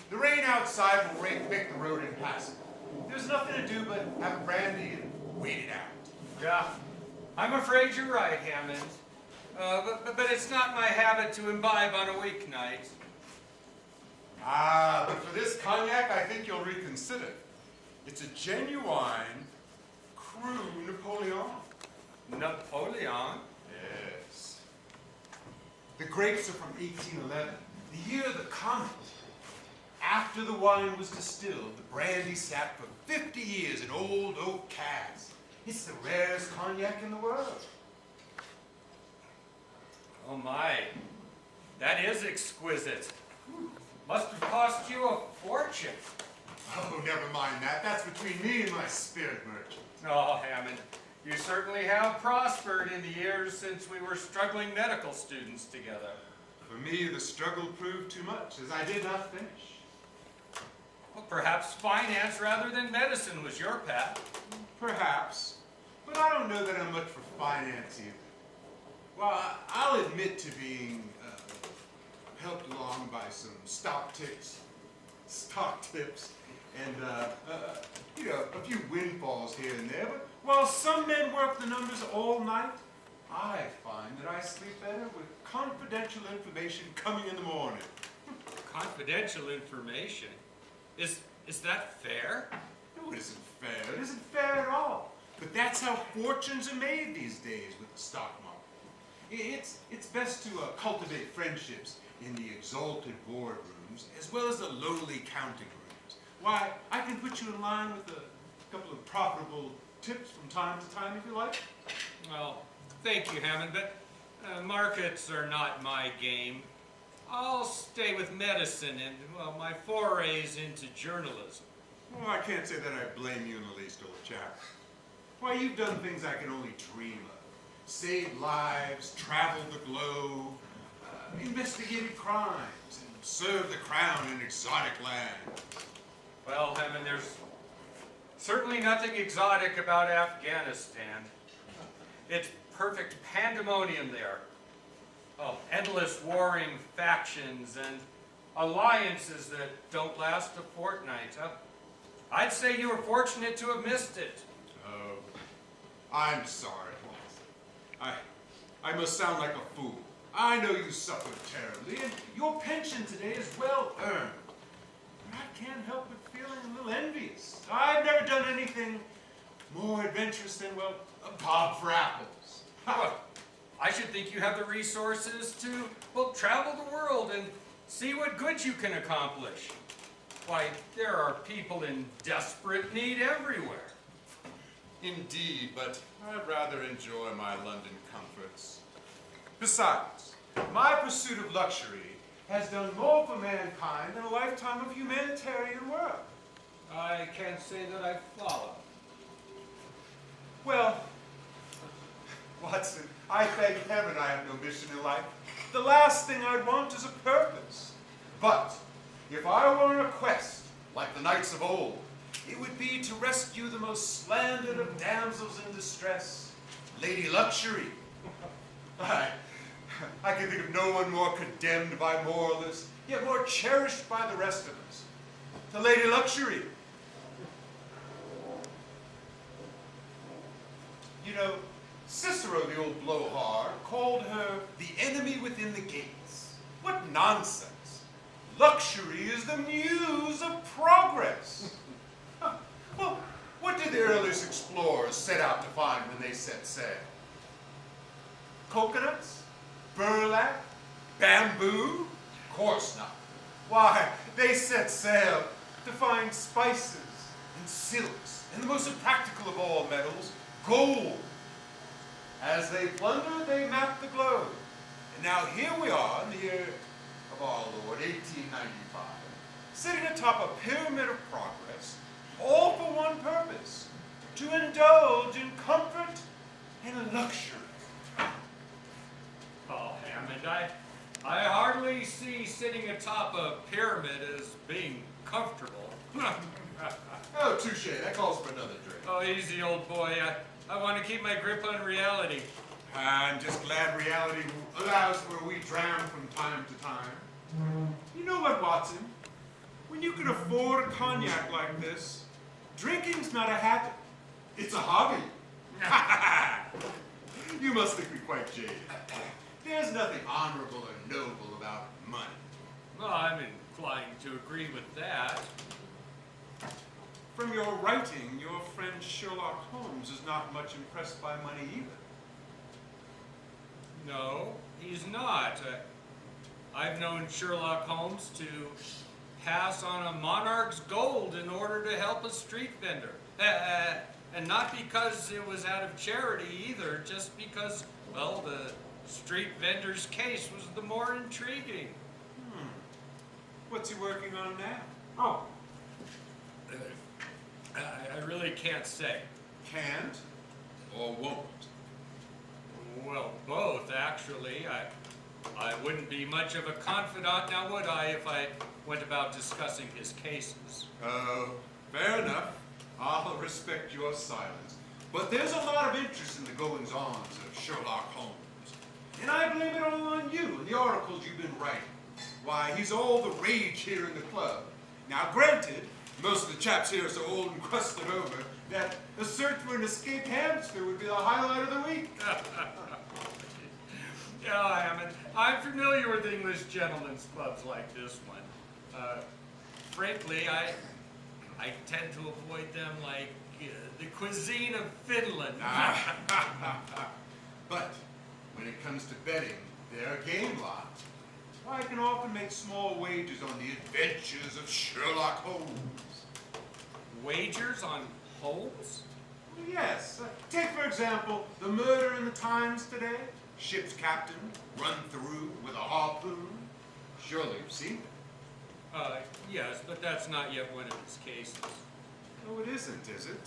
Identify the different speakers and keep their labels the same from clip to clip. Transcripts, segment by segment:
Speaker 1: The rain outside will make the road impassable. There's nothing to do but have a brandy and wait it out.
Speaker 2: Yeah, I'm afraid you're right, Hammond. But it's not my habit to imbibe on a weeknight.
Speaker 1: But for this cognac, I think you'll reconsider. It's a genuine, cru Napoleon.
Speaker 2: Napoleon?
Speaker 1: Yes. The grapes are from 1811, the year of the comet. After the wine was distilled, the brandy sat for 50 years in old oak casks. It's the rarest cognac in the world.
Speaker 2: Oh my, that is exquisite. Must have cost you a fortune.
Speaker 1: Oh, never mind that. That's between me and my spirit merchant.
Speaker 2: Oh, Hammond, you certainly have prospered in the years since we were struggling medical students together.
Speaker 1: For me, the struggle proved too much, as I did not finish.
Speaker 2: Well, perhaps finance rather than medicine was your path.
Speaker 1: Perhaps, but I don't know that I'm much for finance either. Well, I'll admit to being helped along by some stock tips, and a few windfalls here and there. But while some men work the numbers all night, I find that I sleep better with confidential information coming in the morning.
Speaker 2: Confidential information? Is that fair?
Speaker 1: No, it isn't fair. It isn't fair at all. But that's how fortunes are made these days with the stock market. It's best to cultivate friendships in the exalted boardrooms as well as the lowly counting rooms. Why, I can put you in line with a couple of profitable tips from time to time if you like.
Speaker 2: Well, thank you, Hammond, but markets are not my game. I'll stay with medicine and, well, my forays into journalism.
Speaker 1: Well, I can't say that I blame you in the least, old chap. Why, you've done things I can only dream of. Saved lives, traveled the globe, investigated crimes, and served the crown in exotic lands.
Speaker 2: Well, Hammond, there's certainly nothing exotic about Afghanistan. It's perfect pandemonium there. Oh, endless warring factions and alliances that don't last a fortnight. I'd say you were fortunate to have missed it.
Speaker 1: Oh, I'm sorry. I must sound like a fool. I know you suffered terribly, and your pension today is well earned. But I can't help but feeling a little envious. I've never done anything more adventurous than, well, a bob for apples.
Speaker 2: Well, I should think you have the resources to, well, travel the world and see what good you can accomplish. Why, there are people in desperate need everywhere.
Speaker 1: Indeed, but I'd rather enjoy my London comforts. Besides, my pursuit of luxury has done more for mankind than a lifetime of humanitarian work.
Speaker 2: I can't say that I follow.
Speaker 1: Well, Watson, I thank heaven I have no mission in life. The last thing I'd want is a purpose. But if I were on a quest, like the knights of old, it would be to rescue the most slandered of damsels in distress, Lady Luxury. I can think of no one more condemned by moralists, yet more cherished by the rest of us. The Lady Luxury. You know, Cicero, the old blowhard, called her the enemy within the gates. What nonsense. Luxury is the muse of progress. Well, what did the earliest explorers set out to find when they set sail? Coconuts? Burlap? Bamboo? Of course not. Why, they set sail to find spices and silks and the most impractical of all metals, gold. As they plundered, they mapped the globe. And now here we are in the year of our Lord, 1895, sitting atop a pyramid of progress, all for one purpose, to indulge in comfort and luxury.
Speaker 2: Oh, Hammond, I hardly see sitting atop a pyramid as being comfortable.
Speaker 1: Oh, touche, that calls for another drink.
Speaker 2: Oh, easy, old boy. I want to keep my grip on reality.
Speaker 1: I'm just glad reality allows for a wee dram from time to time. You know what, Watson? When you can afford a cognac like this, drinking's not a habit. It's a hobby. You must think me quite jaded. There's nothing honorable or noble about money.
Speaker 2: Well, I'm inclined to agree with that.
Speaker 1: From your writing, your friend Sherlock Holmes is not much impressed by money either.
Speaker 2: No, he's not. I've known Sherlock Holmes to pass on a monarch's gold in order to help a street vendor. And not because it was out of charity either, just because, well, the street vendor's case was the more intriguing.
Speaker 1: What's he working on now?
Speaker 2: Oh. I really can't say.
Speaker 1: Can't or won't?
Speaker 2: Well, both, actually. I wouldn't be much of a confidant now, would I, if I went about discussing his cases?
Speaker 1: Oh, fair enough. I'll respect your silence. But there's a lot of interest in the goings-ons of Sherlock Holmes. And I blame it all on you and the articles you've been writing. Why, he's all the rage here in the club. Now, granted, most of the chaps here are so old and crusted over that the search for an escaped hamster would be the highlight of the week.
Speaker 2: Yeah, Hammond, I'm familiar with English gentlemen's clubs like this one. Frankly, I tend to avoid them like the cuisine of Finland.
Speaker 1: But when it comes to betting, they're a game lot. I can often make small wagers on the adventures of Sherlock Holmes.
Speaker 2: Wagers on Holmes?
Speaker 1: Well, yes. Take, for example, the murder in the Times today. Ship's captain run through with a harpoon. Surely you've seen it.
Speaker 2: Yes, but that's not yet one of his cases.
Speaker 1: Oh, it isn't, is it?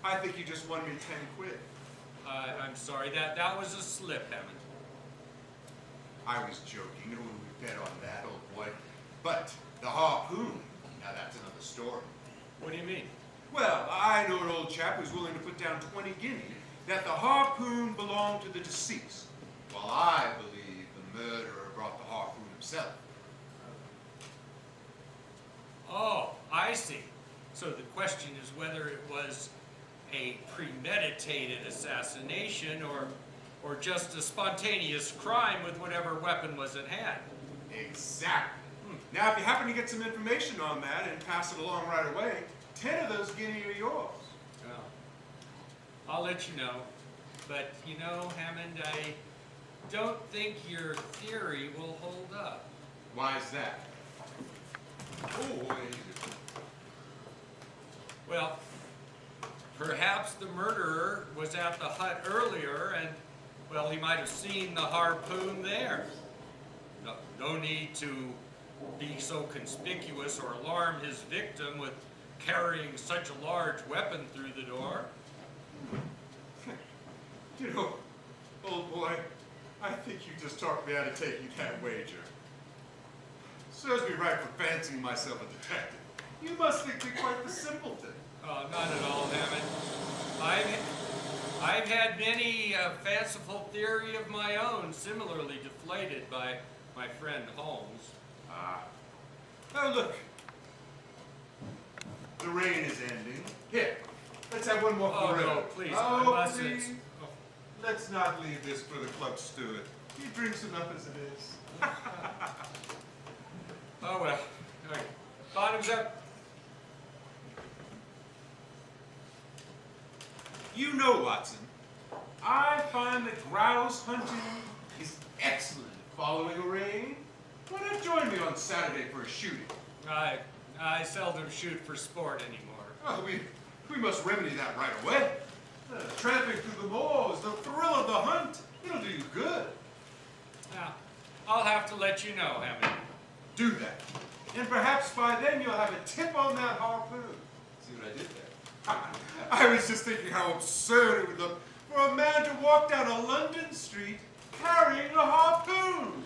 Speaker 1: I think you just won me 10 quid.
Speaker 2: I'm sorry, that was a slip, Hammond.
Speaker 1: I was joking. No one would bet on that, old boy. But the harpoon, now that's another story.
Speaker 2: What do you mean?
Speaker 1: Well, I know an old chap who's willing to put down 20 guineas that the harpoon belonged to the deceased, while I believe the murderer brought the harpoon himself.
Speaker 2: Oh, I see. So the question is whether it was a premeditated assassination or just a spontaneous crime with whatever weapon was at hand.
Speaker 1: Exactly. Now, if you happen to get some information on that and pass it along right away, 10 of those guineas are yours.
Speaker 2: Well, I'll let you know. But, you know, Hammond, I don't think your theory will hold up.
Speaker 1: Why is that? Oh,
Speaker 2: Well, perhaps the murderer was at the hut earlier and, well, he might have seen the harpoon there. No need to be so conspicuous or alarm his victim with carrying such a large weapon through the door.
Speaker 1: You know, old boy, I think you just talked me out of taking that wager. Serves me right for fancying myself a detective. You must think me quite the simpleton.
Speaker 2: Oh, not at all, Hammond. I've had many fanciful theory of my own, similarly deflated by my friend Holmes.
Speaker 1: Oh, look. The rain is ending. Here, let's have one more for
Speaker 2: Oh,
Speaker 1: the
Speaker 2: no,
Speaker 1: road.
Speaker 2: please,
Speaker 1: Oh,
Speaker 2: I mustn't.
Speaker 1: please. Let's not leave this for the club steward. He drinks enough as it is.
Speaker 2: Oh, well. All right. Bottoms up.
Speaker 1: You know, Watson, I find that grouse hunting is excellent at following a rain. Why not join me on Saturday for a shooting?
Speaker 2: I seldom shoot for sport anymore.
Speaker 1: Oh, we must remedy that right away. Tramping through the moors, the thrill of the hunt, it'll do you good.
Speaker 2: Now, I'll have to let you know, Hammond.
Speaker 1: Do that. And perhaps by then you'll have a tip on that harpoon. See what I did there? I was just thinking how absurd it would look for a man to walk down a London street carrying a harpoon.